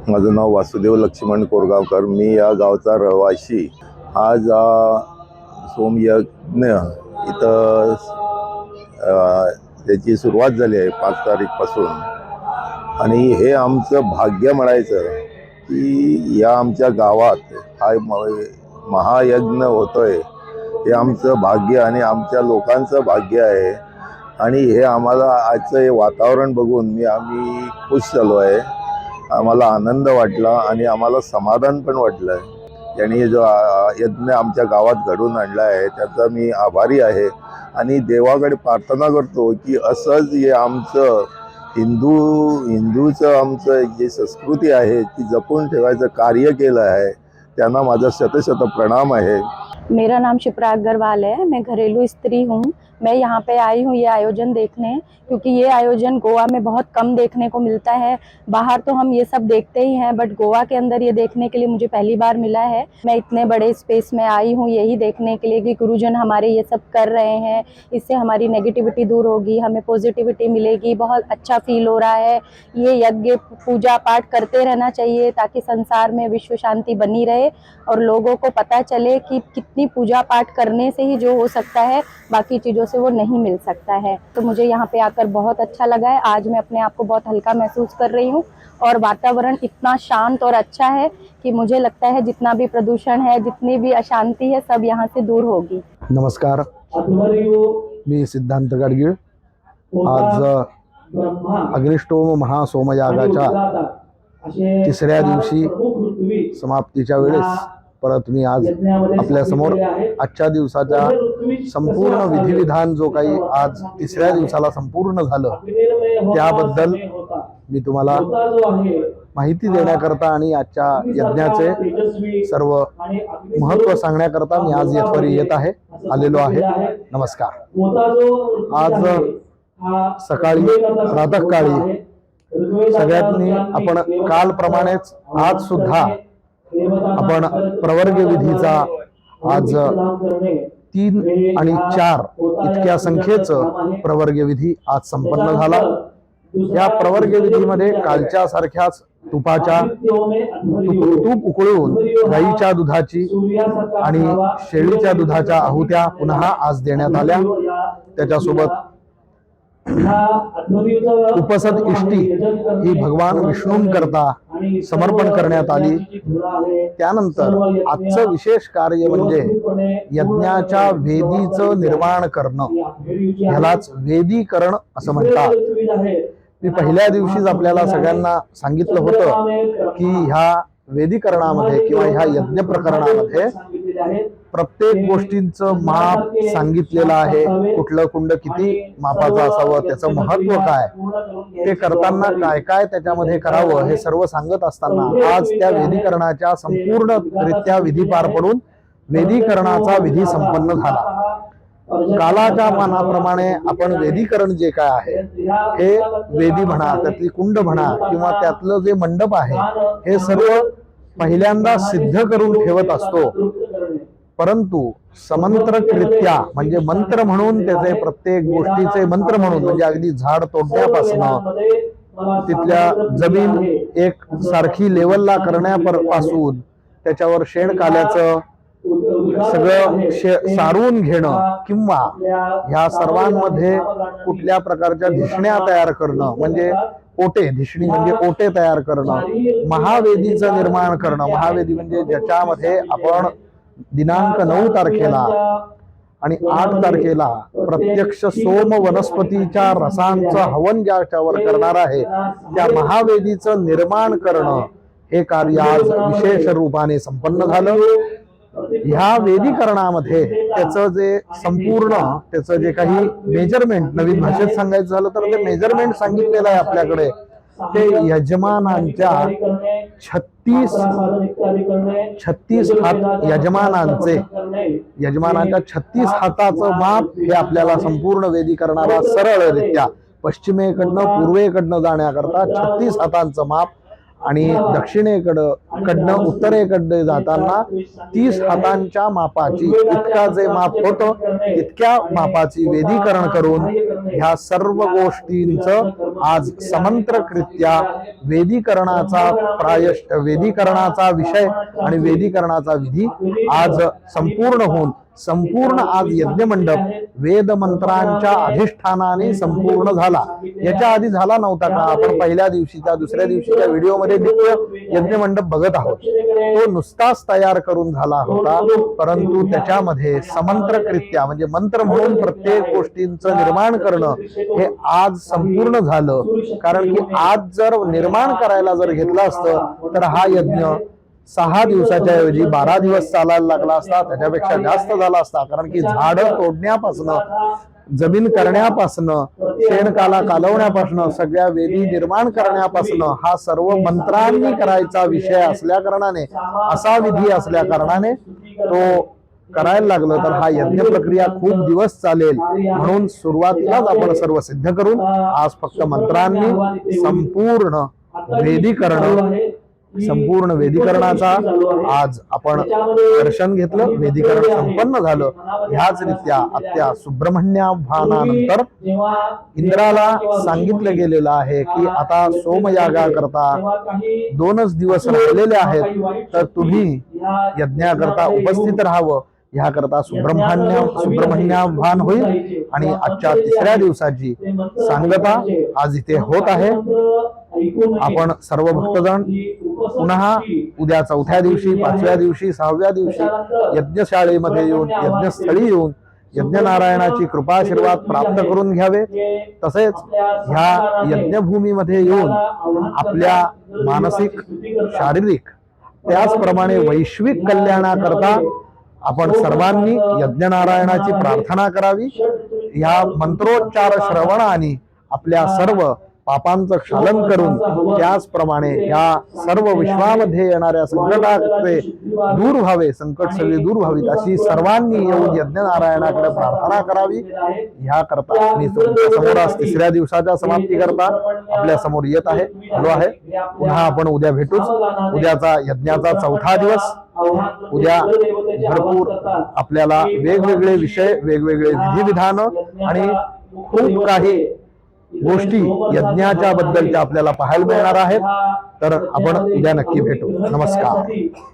माझं नाव वासुदेव लक्ष्मण कोरगावकर। मी या गावचा रहिवासी। आज सोमयज्ञ इथं त्याची सुरुवात झाली आहे 5 तारीखपासून आणि हे आमचं भाग्य म्हणायचं की या आमच्या गावात हा महायज्ञ होतोय। हे आमचं भाग्य आणि आमच्या लोकांचं भाग्य आहे आणि हे आम्हाला आजचं हे वातावरण बघून आम्ही खुश झालो आहे। आम्हाला आनंद वाटला आणि आम्हाला समाधान पण वाटलं। यांनी जो यज्ञ आमच्या गावात घडून आणला आहे त्याचा मी आभारी आहे आणि देवाकडे प्रार्थना करतो की असंच हे आमचं हिंदूचं आमचं जी संस्कृती आहे ती जपून ठेवायचं कार्य केलं आहे। त्यांना माझा शतशत प्रणाम आहे। मेरा नाम शिप्रा अग्रवाल है। मैं घरेलू स्त्री हूँ। मैं यहाँ पे आई हूँ ये आयोजन देखने, क्योंकि ये आयोजन गोवा में बहुत कम देखने को मिलता है। बाहर तो हम ये सब देखते ही हैं, बट गोवा के अंदर ये देखने के लिए मुझे पहली बार मिला है। मैं इतने बड़े स्पेस में आई हूँ यही देखने के लिए कि गुरुजन हमारे ये सब कर रहे हैं। इससे हमारी नेगेटिविटी दूर होगी, हमें पॉजिटिविटी मिलेगी। बहुत अच्छा फील हो रहा है। ये यज्ञ पूजा पाठ करते रहना चाहिए ताकि संसार में विश्व शांति बनी रहे और लोगों को पता चले कि कितनी पूजा पाठ करने से ही जो हो सकता है, बाकी चीज़ों से वो नहीं मिल सकता है। तो मुझे यहाँ पे आकर बहुत अच्छा लगा है। आज मैं अपने आप को बहुत हल्का महसूस कर रही हूँ और वातावरण इतना शांत और अच्छा है कि मुझे लगता है जितना भी प्रदूषण है, जितनी भी अशांति है, सब यहाँ से दूर होगी। नमस्कार, मी सिद्धांत गाडगीळ। आज अग्निष्टोम महासोमयागाच्या तिसऱ्या दिवशी समाप्तीच्या वेळेस परत मी आज आपल्या समोर आजच्या दिवसाच्या संपूर्ण विधिविधान जो काही आज तिसऱ्या दिवसाला संपूर्ण झालं त्याबद्दल मी तुम्हाला माहिती देण्याकरता आणि आजच्या यज्ञाचे सर्व महत्त्व सांगण्याकरता मी आज येथवर आलेलो आहे। नमस्कार। आज सकाळी प्रातःकाळी सगळ्यांनी आपण कालप्रमाणेच आज सुद्धा आपण प्रवर्ग विधीचा आज 3 आणि 4 इतक्या संख्येचं प्रवर्ग विधी आज संपन्न झाला। या प्रवर्ग विधीमध्ये कालच्या सारख्याच तूप उकळून गाईच्या दुधाची आणि शेळीच्या दुधाच्या आहुत्या पुन्हा आज देण्यात आल्या। त्याच्यासोबत उपसत इष्टी ही भगवान विष्णूंकरता समर्पण करण्यात आली। त्यानंतर आजचं विशेष कार्य म्हणजे यज्ञाच्या वेदीचं निर्माण करणं, ह्यालाच वेदीकरण असं म्हणतात। मी पहिल्या दिवशीच आपल्याला सगळ्यांना सांगितलं होतं की ह्या वेदीकरणामध्ये किंवा ह्या यज्ञ प्रकरणामध्ये प्रत्येक गोष्टींचं माप सांगितलेलं आहे। कुठलं कुंड किती मापाचं असावं, त्याचं महत्त्व काय, ते करताना काय काय त्याच्यामध्ये करावं हे सर्व सांगत असताना आज त्या वेदीकरणाच्या संपूर्णरित्या विधी पार पडून वेदीकरणाचा विधी संपन्न झाला। कालाच्या मानाप्रमाणे आपण वेदीकरण जे काय आहे हे वेदी म्हणा, त्यातली कुंड म्हणा किंवा त्यातलं जे मंडप आहे हे सर्व पहिल्यांदा सिद्ध करून ठेवत असतो, परंतु समंत्रकृत्या म्हणजे मंत्र म्हणून त्याचे प्रत्येक गोष्टीचे मंत्र म्हणून म्हणजे अगदी झाड तोडण्यापासून तिथल्या जमीन एक सारखी लेवलला करण्यापासून त्याच्यावर शेणकाल्याचं सगळं सारून घेणं किंवा ह्या सर्वांमध्ये कुठल्या प्रकारच्या धिषण्या तयार करणं म्हणजे ओटे, धिषणी म्हणजे ओटे तयार करणं, महावेदीचं निर्माण करणं। महावेदी म्हणजे ज्याच्यामध्ये आपण दिनांक 9 तारखेला आणि 8 तारखेला प्रत्यक्ष सोम वनस्पतीच्या रसांचं हवन ज्याच्यावर करणार आहे त्या महावेदीचं निर्माण करणं हे कार्य आज विशेष रूपाने संपन्न झालं। ह्या वेदीकरणामध्ये त्याचं जे संपूर्ण त्याचं जे काही मेजरमेंट, नवीन भाषेत सांगायचं झालं तर ते मेजरमेंट सांगितलेलं आहे आपल्याकडे। ते यजमानांच्या 36 हात यजमानांच्या 36 हाताचं माप हे आपल्याला संपूर्ण वेदीकरणाला सरळरित्या पश्चिमेकडनं पूर्वेकडनं जाण्याकरता 36 हातांचं माप आणि कडनं उत्तरेकडे जाताना 30 हातांच्या मापाची, इतका जे माप होतं तितक्या मापाची वेदीकरण करून ह्या सर्व गोष्टींचं आज समंत्रकृत्या वेदीकरणाचा विषय आणि वेदीकरणाचा विधी आज संपूर्ण होऊन संपूर्ण आज यज्ञमंडप वेद मंत्रांच्या अधिष्ठानाने संपूर्ण झाला. याच्या आधी झाला नव्हता का? आपण पहिल्या दिवशीच्या दुसऱ्या दिवशीच्या व्हिडिओमध्ये दिव्य यज्ञमंडप बघत आहोत. तो नुसताच तयार करून झाला होता, परंतु त्याच्यामध्ये समंत्रकृत्या म्हणजे मंत्र म्हणून प्रत्येक गोष्टींचं निर्माण करणं हे आज संपूर्ण झालं. कारण की आज जर निर्माण करायला जर घेतलं असतं तर हा यज्ञ 6 दिवसाच्या ऐवजी 12 दिवस चालायला लागला असता, त्याच्यापेक्षा जास्त झाला असता. कारण की झाड तोडण्यापासून, जमीन करण्यापासून, शेणकाला कालवण्यापासून, सगळ्या वेदी निर्माण करण्यापासून हा सर्व मंत्रांनी करायचा विषय असल्या कारणाने, असा विधी असल्या कारणाने तो करायला लागलं तर हा यज्ञ प्रक्रिया खूप दिवस चालेल. म्हणून सुरुवातीलाच आपण सर्व सिद्ध करून आज फक्त मंत्रांनी संपूर्ण वेदीकरणाचा आज आपण दर्शन घेतलं. वेदीकरण संपन्न झालं. ह्याच रीत्या आत्या सुब्रह्मण्याभानानंतर इंद्राला सांगितलं गेलेलं आहे की आता सोमयागाकरता 2च दिवस राहिलेले आहेत, तर तुम्ही यज्ञाकरता उपस्थित राहावं. ह्याकरता सुब्रह्मण्याभान होईल आणि आजच्या 3ऱ्या दिवसाची सांगता आज इथे होत आहे. आपण सर्व भक्तजण पुन्हा उद्या 4थ्या दिवशी, 5व्या दिवशी, 6व्या दिवशी यज्ञशाळेमध्ये येऊन, यज्ञस्थळी येऊन यज्ञनारायणाची कृपाशीर्वाद प्राप्त करून घ्यावे. तसेच ह्या यज्ञभूमीमध्ये येऊन आपल्या मानसिक, शारीरिक त्याचप्रमाणे वैश्विक कल्याणाकरता आपण सर्वांनी यज्ञनारायणाची प्रार्थना करावी. ह्या मंत्रोच्चार श्रवणाने आपल्या सर्व पापांचं क्षालन करून त्याचप्रमाणे या सर्व विश्वामध्ये येणाऱ्या संकटाचे दूर व्हावे, संकट सगळे दूर व्हावीत अशी सर्वांनी येऊन यज्ञनारायणाकडे प्रार्थना करावी. ह्या करता मी तुमच्या समोर आज 3ऱ्या दिवसाच्या समाप्ती करता आपल्या समोर येत आहे, आलो आहे. पुन्हा आपण उद्या भेटूच. उद्याचा यज्ञाचा 4था दिवस. उद्या भरपूर आपल्याला वेगवेगळे विषय, वेगवेगळे विधिविधान आणि खूप काही गोष्टी यज्ञाच्या बद्दलच्या आपल्याला पाहायला मिळणार आहेत. तर आपण उद्या नक्की भेटू. नमस्कार.